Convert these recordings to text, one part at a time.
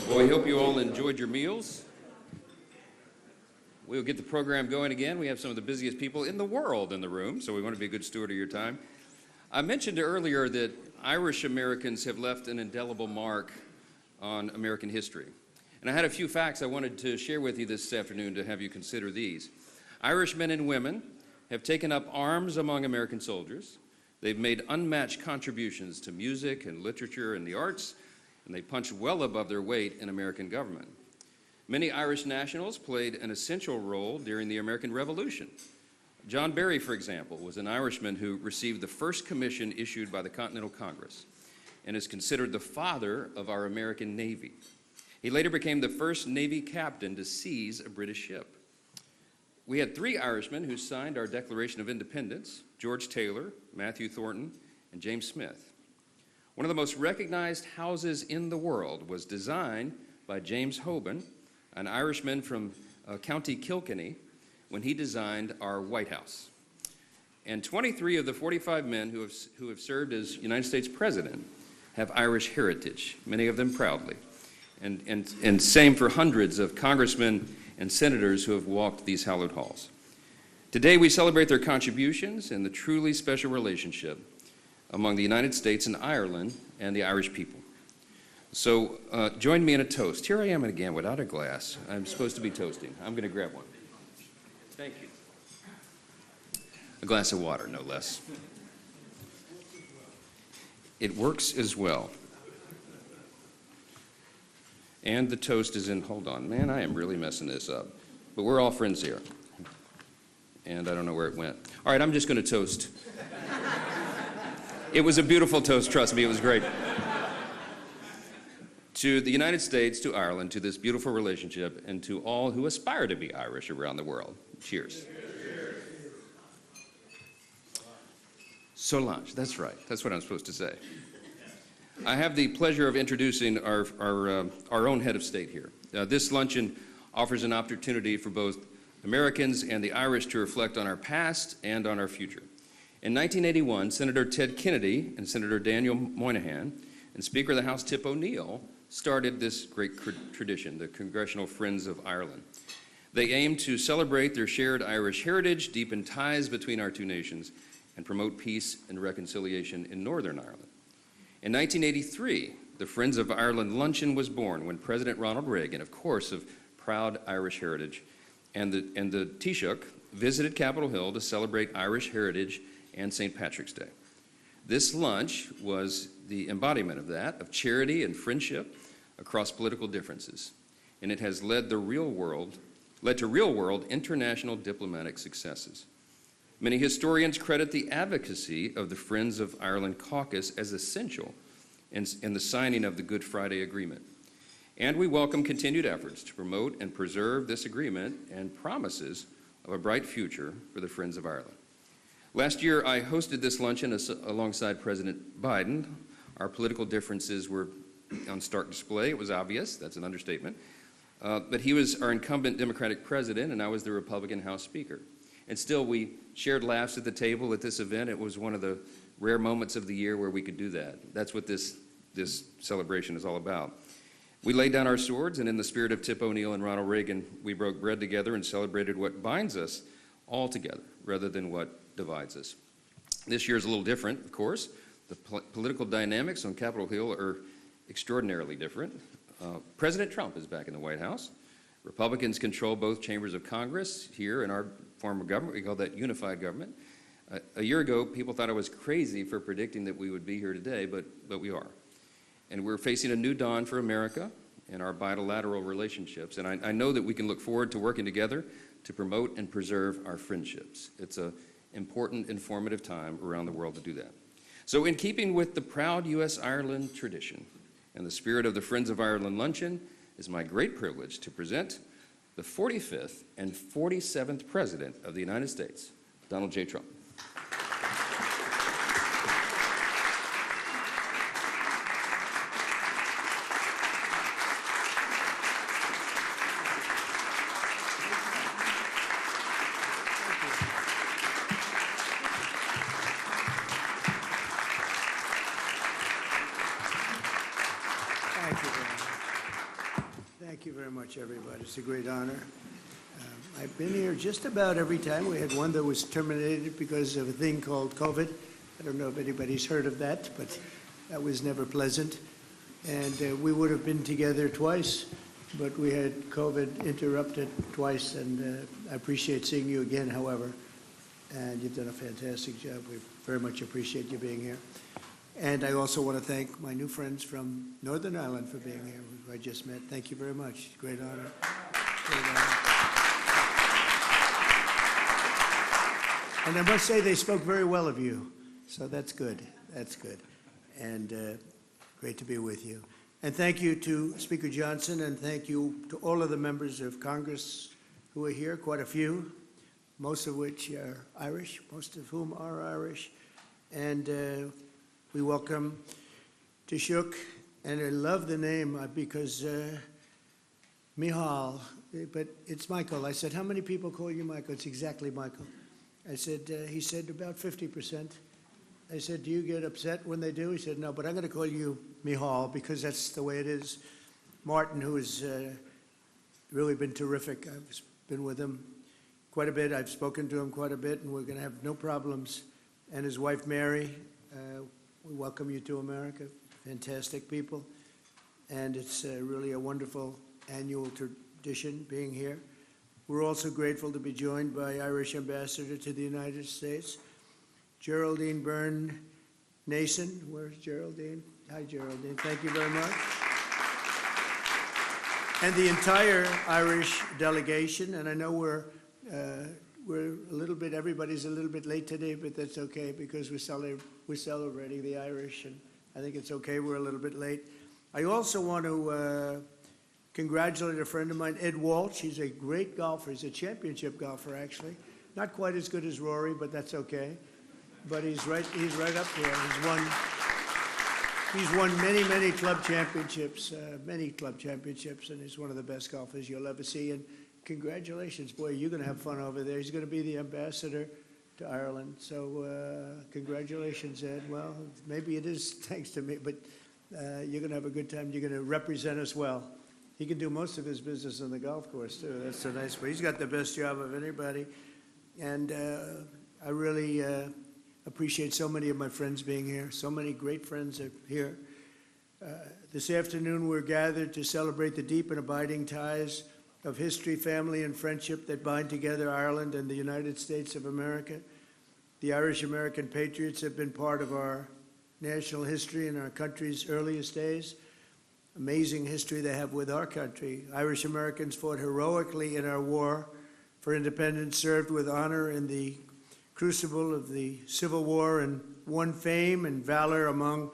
Well, we hope you all enjoyed your meals. We'll get the program going again. We have some of the busiest people in the world in the room, so we want to be a good steward of your time. I mentioned earlier that Irish Americans have left an indelible mark on American history. And I had a few facts I wanted to share with you this afternoon to have you consider these. Irish men and women have taken up arms among American soldiers. They've made unmatched contributions to music and literature and the arts, and they punch well above their weight in American government. Many Irish nationals played an essential role during the American Revolution. John Barry, for example, was an Irishman who received the first commission issued by the Continental Congress and is considered the father of our American Navy. He later became the first Navy captain to seize a British ship. We had 3 Irishmen who signed our Declaration of Independence: George Taylor, Matthew Thornton, and James Smith. One of the most recognized houses in the world was designed by James Hoban, an Irishman from County Kilkenny, when he designed our White House. And 23 of the 45 men who have served as United States President have Irish heritage, many of them proudly. And same for hundreds of congressmen and senators who have walked these hallowed halls. Today we celebrate their contributions and the truly special relationship among the United States and Ireland and the Irish people. So join me in a toast. Here I am again without a glass. I'm supposed to be toasting. I'm going to grab one. Thank you. A glass of water, no less. It works as well. And the toast is in, hold on, man, I am really messing this up. But we're all friends here. And I don't know where it went. All right, I'm just going to toast. It was a beautiful toast, trust me, it was great. To the United States, to Ireland, to this beautiful relationship, and to all who aspire to be Irish around the world. Cheers. Solange, that's right, that's what I'm supposed to say. I have the pleasure of introducing our own head of state here. This luncheon offers an opportunity for both Americans and the Irish to reflect on our past and on our future. In 1981, Senator Ted Kennedy and Senator Daniel Moynihan and Speaker of the House Tip O'Neill started this great tradition, the Congressional Friends of Ireland. They aim to celebrate their shared Irish heritage, deepen ties between our two nations, and promote peace and reconciliation in Northern Ireland. In 1983, the Friends of Ireland Luncheon was born when President Ronald Reagan, of course of proud Irish heritage, and the Taoiseach visited Capitol Hill to celebrate Irish heritage and St. Patrick's Day. This lunch was the embodiment of that, of charity and friendship across political differences, and it has led to real-world international diplomatic successes. Many historians credit the advocacy of the Friends of Ireland caucus as essential in the signing of the Good Friday Agreement. And we welcome continued efforts to promote and preserve this agreement and promises of a bright future for the Friends of Ireland. Last year, I hosted this luncheon alongside President Biden. Our political differences were on stark display. It was obvious, that's an understatement. But he was our incumbent Democratic president, and I was the Republican House Speaker. And still, we shared laughs at the table at this event. It was one of the rare moments of the year where we could do that. That's what this celebration is all about. We laid down our swords, and in the spirit of Tip O'Neill and Ronald Reagan, we broke bread together and celebrated what binds us all together, rather than what divides us. This year is a little different, of course. The political dynamics on Capitol Hill are extraordinarily different. President Trump is back in the White House. Republicans control both chambers of Congress. Here in our form of government, we call that unified government. A year ago, people thought I was crazy for predicting that we would be here today, but we are. And we're facing a new dawn for America and our bilateral relationships. And I know that we can look forward to working together to promote and preserve our friendships. It's an important, informative time around the world to do that. So in keeping with the proud U.S.-Ireland tradition, and the spirit of the Friends of Ireland Luncheon, it is my great privilege to present the 45th and 47th President of the United States, Donald J. Trump. Thank you very much, everybody. It's a great honor. I've been here just about every time. We had one that was terminated because of a thing called COVID. I don't know if anybody's heard of that, but that was never pleasant. And we would have been together twice, but we had COVID interrupted twice, and I appreciate seeing you again, however. And you've done a fantastic job. We very much appreciate you being here. And I also want to thank my new friends from Northern Ireland for being here, who I just met. Thank you very much. Great honor. Great honor. And I must say they spoke very well of you, so that's good. That's good. And great to be with you. And thank you to Speaker Johnson, and thank you to all of the members of Congress who are here, quite a few, most of which are Irish, most of whom are Irish. And we welcome Taoiseach, and I love the name because Micheál, but it's Michael. I said, how many people call you Michael? It's exactly Michael. I said, he said, about 50%. I said, do you get upset when they do? He said, no, but I'm going to call you Micheál because that's the way it is. Martin, who has really been terrific. I've been with him quite a bit. I've spoken to him quite a bit, and we're going to have no problems. And his wife, Mary, we welcome you to America. Fantastic people. And it's really a wonderful annual tradition being here. We're also grateful to be joined by Irish Ambassador to the United States, Geraldine Byrne Nason. Where's Geraldine? Hi, Geraldine. Thank you very much. And the entire Irish delegation. And I know we're a little bit, everybody's a little bit late today, but that's okay because we're celebrating the Irish, and I think it's okay we're a little bit late. I also want to congratulate a friend of mine, Ed Walsh. He's a great golfer. He's a championship golfer, actually. Not quite as good as Rory, but that's okay. But he's right up there. He's won many club championships, and he's one of the best golfers you'll ever see. And congratulations, boy, you're going to have fun over there. He's going to be the ambassador to Ireland. So congratulations, Ed. Well, maybe it is thanks to me, but you're going to have a good time. You're going to represent us well. He can do most of his business on the golf course, too. That's so nice. But he's got the best job of anybody. And I really appreciate so many of my friends being here. So many great friends are here. This afternoon, we're gathered to celebrate the deep and abiding ties of history, family, and friendship that bind together Ireland and the United States of America. The Irish-American patriots have been part of our national history in our country's earliest days. Amazing history they have with our country. Irish-Americans fought heroically in our war for independence, served with honor in the crucible of the Civil War, and won fame and valor among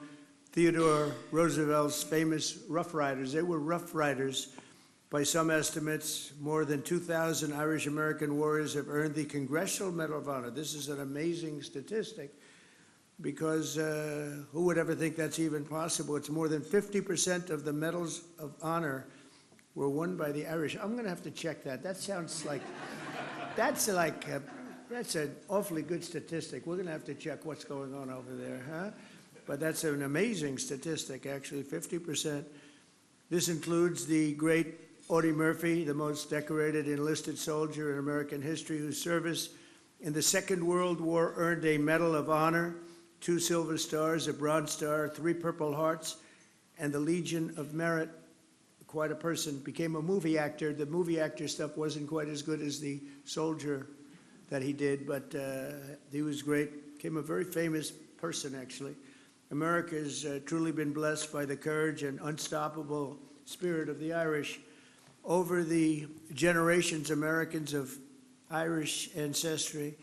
Theodore Roosevelt's famous Rough Riders. They were Rough Riders. By some estimates, more than 2,000 Irish-American warriors have earned the Congressional Medal of Honor. This is an amazing statistic because who would ever think that's even possible? It's more than 50% of the medals of honor were won by the Irish. I'm going to have to check that. That sounds like, that's an awfully good statistic. We're going to have to check what's going on over there, huh? But that's an amazing statistic, actually, 50%. This includes the great Audie Murphy, the most decorated enlisted soldier in American history, whose service in the Second World War earned a Medal of Honor, 2 Silver Stars, a Bronze Star, 3 Purple Hearts, and the Legion of Merit. Quite a person. Became a movie actor. The movie actor stuff wasn't quite as good as the soldier that he did, but he was great. Became a very famous person, actually. America has truly been blessed by the courage and unstoppable spirit of the Irish. Over the generations, Americans of Irish ancestry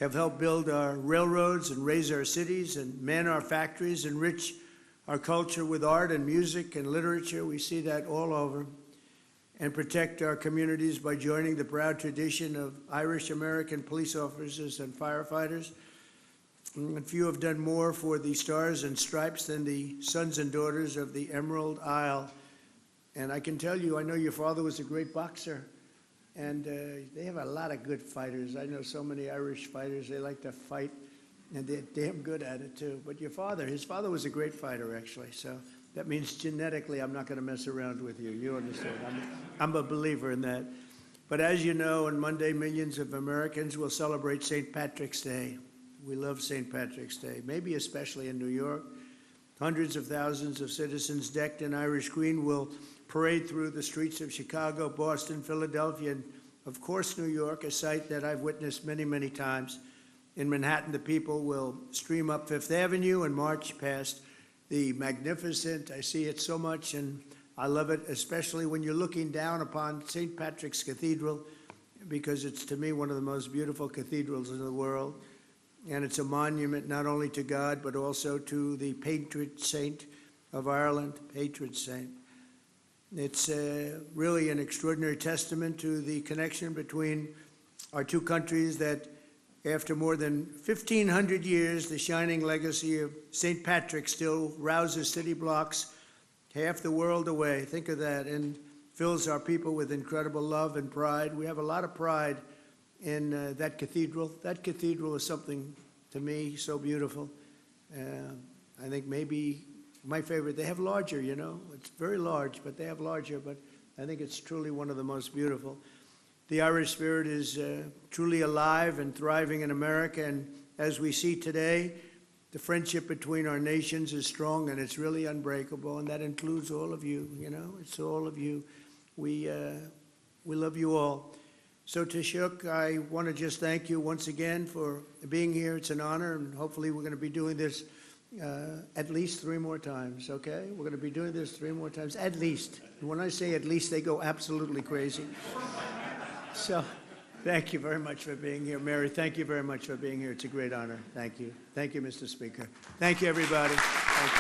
have helped build our railroads and raise our cities and man our factories, enrich our culture with art and music and literature. We see that all over. And protect our communities by joining the proud tradition of Irish-American police officers and firefighters. And few have done more for the Stars and Stripes than the sons and daughters of the Emerald Isle. And I can tell you, I know your father was a great boxer, and they have a lot of good fighters. I know so many Irish fighters, they like to fight, and they're damn good at it too. But your father, his father was a great fighter, actually, so that means genetically I'm not going to mess around with you. You understand? I'm a believer in that. But as you know, on Monday, millions of Americans will celebrate St. Patrick's Day. We love St. Patrick's Day, maybe especially in New York. Hundreds of thousands of citizens decked in Irish green will parade through the streets of Chicago, Boston, Philadelphia, and of course New York, a sight that I've witnessed many, many times. In Manhattan, the people will stream up Fifth Avenue and march past the magnificent, I see it so much, and I love it, especially when you're looking down upon St. Patrick's Cathedral, because it's, to me, one of the most beautiful cathedrals in the world. And it's a monument not only to God, but also to the patron saint of Ireland, patron saint. It's really an extraordinary testament to the connection between our two countries that after more than 1,500 years, the shining legacy of St. Patrick still rouses city blocks half the world away. Think of that, and fills our people with incredible love and pride. We have a lot of pride in that cathedral. That cathedral is something, to me, so beautiful. I think maybe my favorite, they have larger, you know. It's very large, but they have larger, but I think it's truly one of the most beautiful. The Irish spirit is truly alive and thriving in America, and as we see today, the friendship between our nations is strong and it's really unbreakable, and that includes all of you, you know, it's all of you. We love you all. So Taoiseach, I want to just thank you once again for being here. It's an honor, and hopefully we're going to be doing this at least 3 more times, okay? We're going to be doing this 3 more times, at least. And when I say at least, they go absolutely crazy. So, thank you very much for being here. Mary, thank you very much for being here. It's a great honor. Thank you. Thank you, Mr. Speaker. Thank you, everybody. Thank you.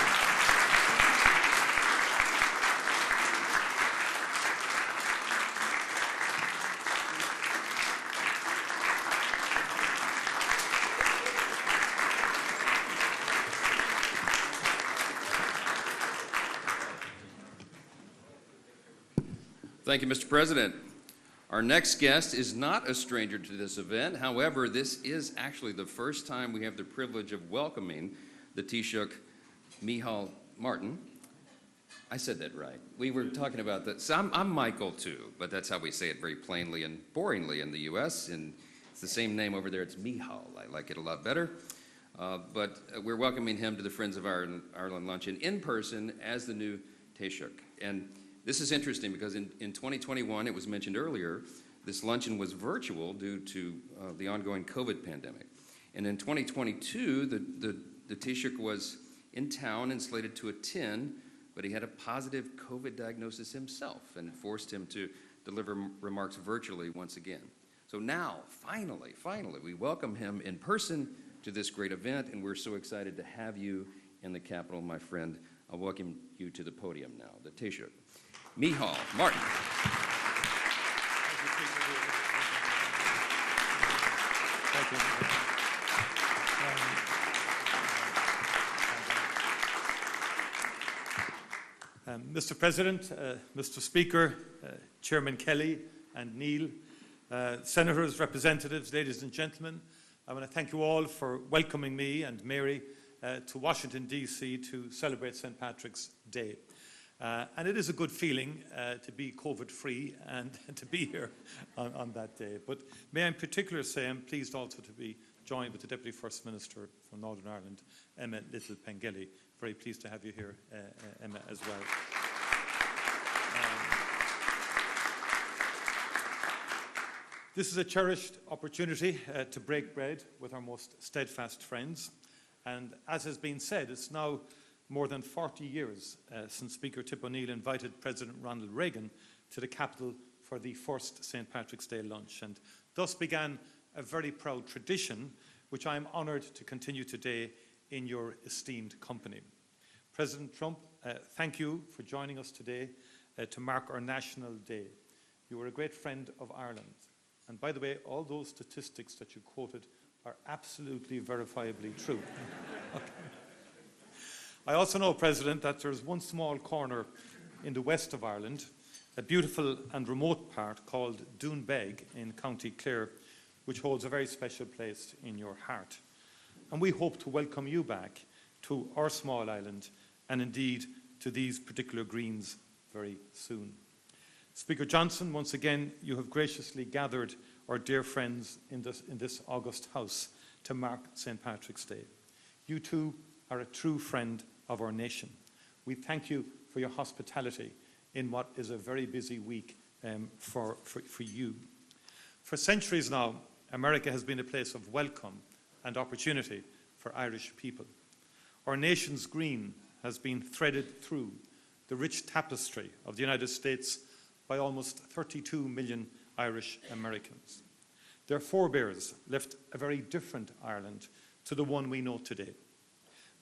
Thank you, Mr. President. Our next guest is not a stranger to this event. However, this is actually the first time we have the privilege of welcoming the Taoiseach Micheál Martin. I said that right. We were talking about that. So I'm Michael too, but that's how we say it very plainly and boringly in the U.S. And it's the same name over there. It's Micheál. I like it a lot better. But we're welcoming him to the Friends of Ireland luncheon in person as the new Taoiseach. And this is interesting because in 2021, it was mentioned earlier, this luncheon was virtual due to the ongoing COVID pandemic. And in 2022, the Taoiseach was in town and slated to attend, but he had a positive COVID diagnosis himself, and it forced him to deliver remarks virtually once again. So now, finally, we welcome him in person to this great event, and we're so excited to have you in the Capitol, my friend. I'll welcome you to the podium now, the Taoiseach Micheál Martin. Thank you. Mr. President, Mr. Speaker, Chairman Kelly and Neil, Senators, Representatives, ladies and gentlemen, I want to thank you all for welcoming me and Mary to Washington, D.C. to celebrate St. Patrick's Day. And it is a good feeling to be COVID-free and to be here on that day. But may I in particular say I'm pleased also to be joined with the Deputy First Minister from Northern Ireland, Emma Little-Pengelly. Very pleased to have you here, Emma, as well. This is a cherished opportunity to break bread with our most steadfast friends. And as has been said, it's now more than 40 years since Speaker Tip O'Neill invited President Ronald Reagan to the Capitol for the first St. Patrick's Day lunch, and thus began a very proud tradition which I am honoured to continue today in your esteemed company. President Trump, thank you for joining us today to mark our National Day. You are a great friend of Ireland. And by the way, all those statistics that you quoted are absolutely verifiably true. Okay. I also know, President, that there's one small corner in the west of Ireland, a beautiful and remote part called Doonbeg in County Clare, which holds a very special place in your heart. And we hope to welcome you back to our small island and indeed to these particular greens very soon. Speaker Johnson, once again, you have graciously gathered our dear friends in this august house to mark St. Patrick's Day. You too are a true friend of our nation. We thank you for your hospitality in what is a very busy week for you. For centuries now, America has been a place of welcome and opportunity for Irish people. Our nation's green has been threaded through the rich tapestry of the United States by almost 32 million Irish Americans. Their forebears left a very different Ireland to the one we know today.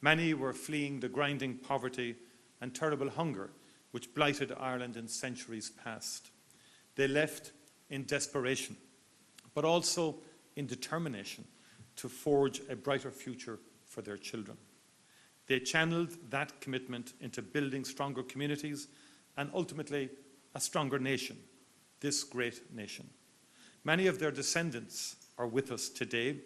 Many were fleeing the grinding poverty and terrible hunger which blighted Ireland in centuries past. They left in desperation, but also in determination to forge a brighter future for their children. They channeled that commitment into building stronger communities and ultimately a stronger nation, this great nation. Many of their descendants are with us today,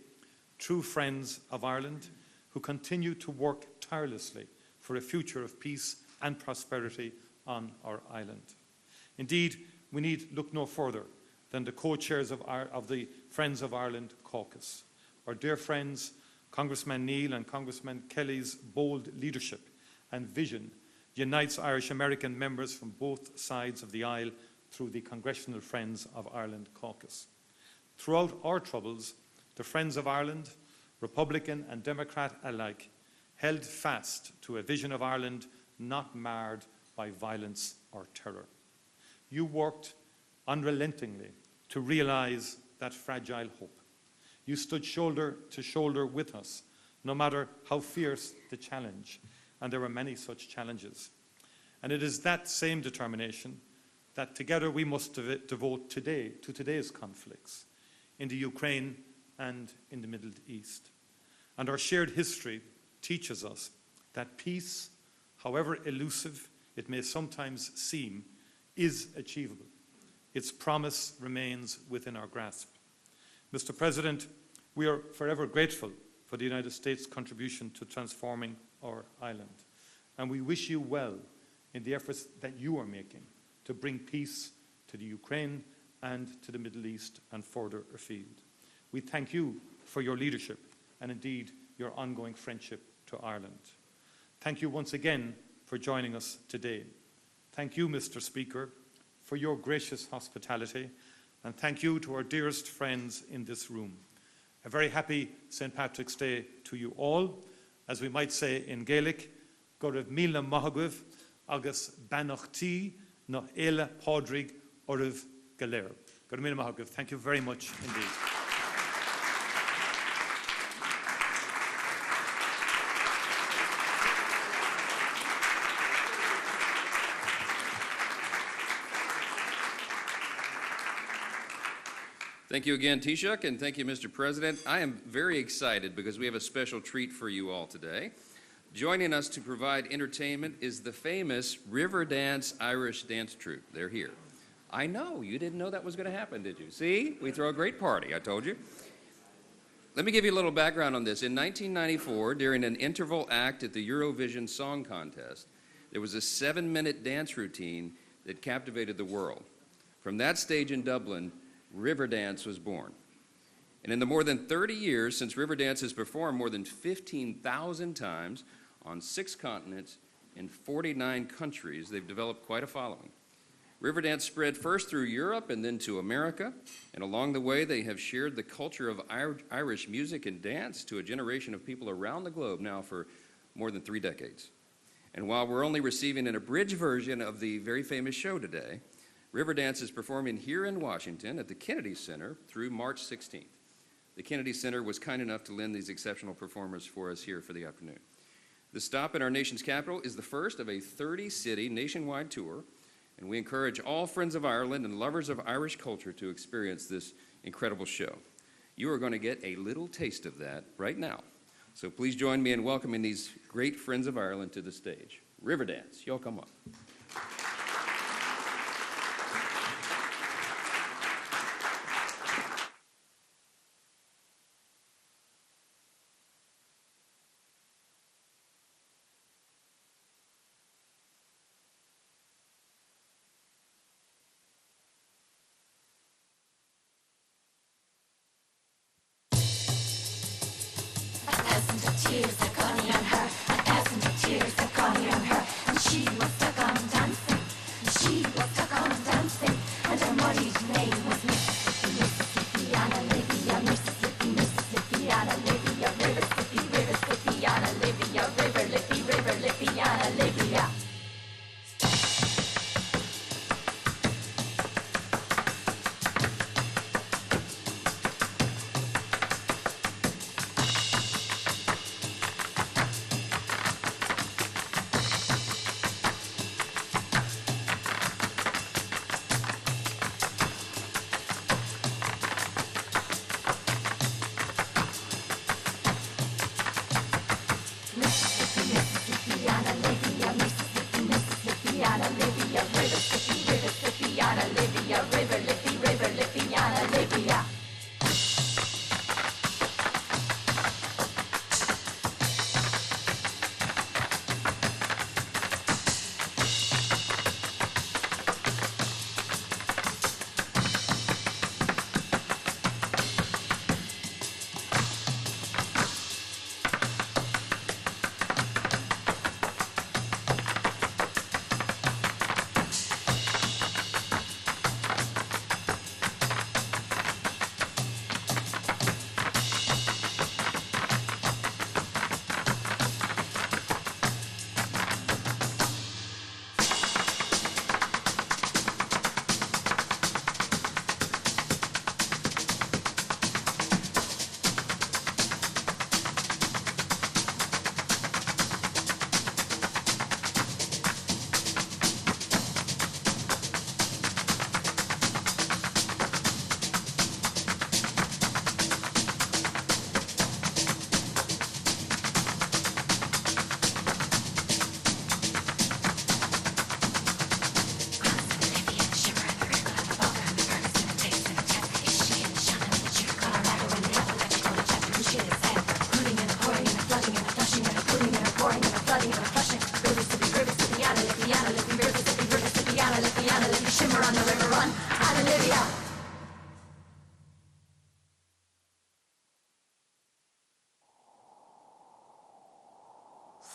true friends of Ireland who continue to work tirelessly for a future of peace and prosperity on our island. Indeed, we need look no further than the co-chairs of the Friends of Ireland caucus. Our dear friends, Congressman Neil and Congressman Kelly's bold leadership and vision unites Irish American members from both sides of the aisle through the Congressional Friends of Ireland caucus. Throughout our troubles, the Friends of Ireland, Republican and Democrat alike, held fast to a vision of Ireland not marred by violence or terror. You worked unrelentingly to realise that fragile hope. You stood shoulder to shoulder with us, no matter how fierce the challenge, and there were many such challenges. And it is that same determination that together we must devote today to today's conflicts in the Ukraine and in the Middle East. And our shared history teaches us that peace, however elusive it may sometimes seem, is achievable. Its promise remains within our grasp. Mr. President, we are forever grateful for the United States' contribution to transforming our island, and we wish you well in the efforts that you are making to bring peace to the Ukraine and to the Middle East and further afield. We thank you for your leadership and indeed your ongoing friendship to Ireland. Thank you once again for joining us today. Thank you, Mr. Speaker, for your gracious hospitality, and thank you to our dearest friends in this room. A very happy St. Patrick's Day to you all. As we might say in Gaelic, go raibh míle maithagah agus banachtaí na éile pádraig oraibh go léir. Go raibh míle maithagah. Thank you very much indeed. Thank you again, Taoiseach, and thank you, Mr. President. I am very excited because we have a special treat for you all today. Joining us to provide entertainment is the famous Riverdance Irish dance troupe. They're here. I know, you didn't know that was going to happen, did you? See, we throw a great party, I told you. Let me give you a little background on this. In 1994, during an interval act at the Eurovision Song Contest, there was a 7-minute dance routine that captivated the world. From that stage in Dublin, Riverdance was born. And in the more than 30 years since Riverdance has performed more than 15,000 times on 6 continents in 49 countries, they've developed quite a following. Riverdance spread first through Europe and then to America, and along the way they have shared the culture of Irish music and dance to a generation of people around the globe now for more than 3 decades. And while we're only receiving an abridged version of the very famous show today, Riverdance is performing here in Washington at the Kennedy Center through March 16th. The Kennedy Center was kind enough to lend these exceptional performers for us here for the afternoon. The stop in our nation's capital is the first of a 30-city nationwide tour, and we encourage all friends of Ireland and lovers of Irish culture to experience this incredible show. You are going to get a little taste of that right now. So please join me in welcoming these great friends of Ireland to the stage. Riverdance, y'all come up. Tears are falling on her, 1,000 tears are falling on her, and she was stuck on dancing, she was stuck on dancing, and her muddied name was Mississippi, Mississippi, on Olivia, Mississippi, Mississippi, on Olivia, River Lippy, River Lippy, on Olivia, River Lippy, on Olivia.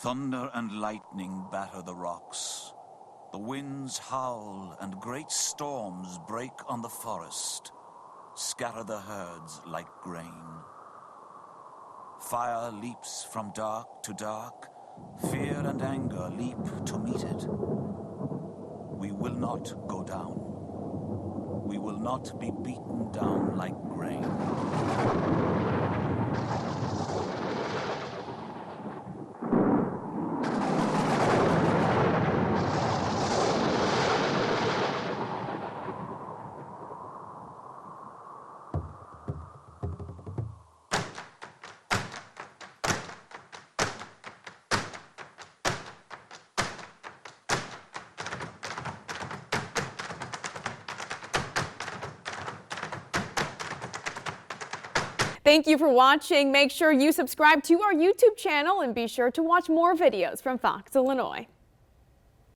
Thunder and lightning batter the rocks. The winds howl and great storms break on the forest, scatter the herds like grain. Fire leaps from dark to dark, fear and anger leap to meet it. We will not go down. We will not be beaten down like grain. Thank you for watching. Make sure you subscribe to our YouTube channel and be sure to watch more videos from Fox, Illinois.